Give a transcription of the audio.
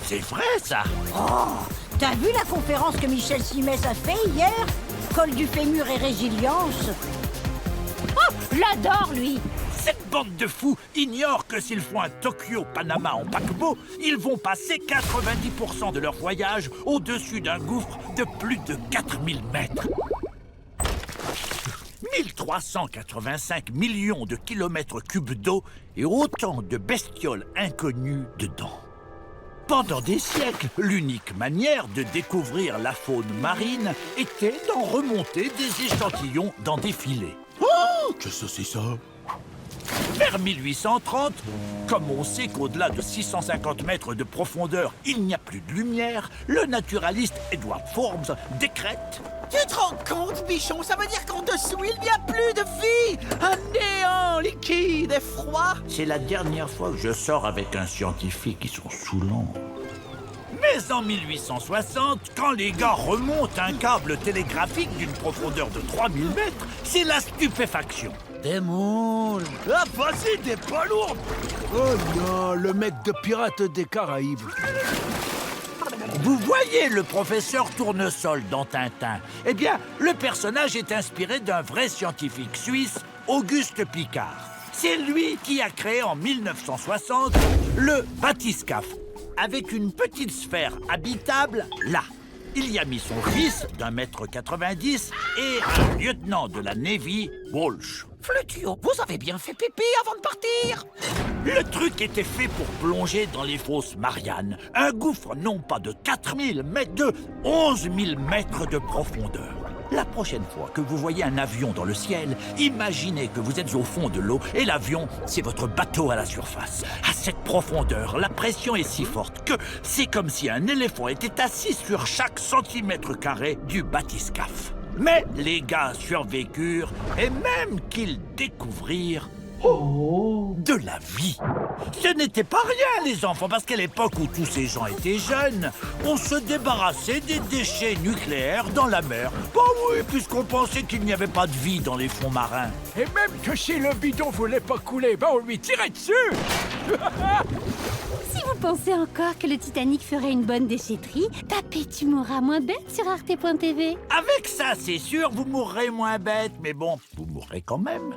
C'est vrai, ça. Oh, t'as vu la conférence que Michel Simès a fait hier? Col du fémur et résilience. Oh, l'adore, lui. Cette bande de fous ignore que s'ils font un Tokyo-Panama en paquebot, ils vont passer 90% de leur voyage au-dessus d'un gouffre de plus de 4000 mètres. 1385 millions de kilomètres cubes d'eau et autant de bestioles inconnues dedans. Pendant des siècles, l'unique manière de découvrir la faune marine était d'en remonter des échantillons dans des filets. Oh, qu'est-ce que c'est ça? Vers 1830, comme on sait qu'au-delà de 650 mètres de profondeur, il n'y a plus de lumière, le naturaliste Edward Forbes décrète... Tu te rends compte, bichon? Ça veut dire qu'en dessous, il n'y a plus de vie! Un néant liquide et froid! C'est la dernière fois que je sors avec un scientifique, ils sont saoulants. Mais en 1860, quand les gars remontent un câble télégraphique d'une profondeur de 3000 mètres, c'est la stupéfaction. Des moules! Ah, vas-y, t'es pas lourd! Oh non, le mec de Pirates des Caraïbes. Vous voyez le professeur Tournesol dans Tintin? Eh bien, le personnage est inspiré d'un vrai scientifique suisse, Auguste Piccard. C'est lui qui a créé en 1960 le bathyscaphe, avec une petite sphère habitable là. Il y a mis son fils d'1,90 m et un lieutenant de la Navy, Walsh. Flutio, vous avez bien fait pipi avant de partir! Le truc était fait pour plonger dans les fosses Mariannes, un gouffre non pas de 4000 mais de 11 000 mètres de profondeur. La prochaine fois que vous voyez un avion dans le ciel, imaginez que vous êtes au fond de l'eau et l'avion, c'est votre bateau à la surface. À cette profondeur, la pression est si forte que c'est comme si un éléphant était assis sur chaque centimètre carré du bathyscaphe. Mais les gars survécurent et même qu'ils découvrirent de la vie. Ce n'était pas rien, les enfants, parce qu'à l'époque où tous ces gens étaient jeunes, on se débarrassait des déchets nucléaires dans la mer. Bah oui, puisqu'on pensait qu'il n'y avait pas de vie dans les fonds marins. Et même que si le bidon voulait pas couler, on lui tirait dessus. Si vous pensez encore que le Titanic ferait une bonne déchetterie, tapez Tu mourras moins bête sur arte.tv. Avec ça, c'est sûr, vous mourrez moins bête, mais bon, vous mourrez quand même.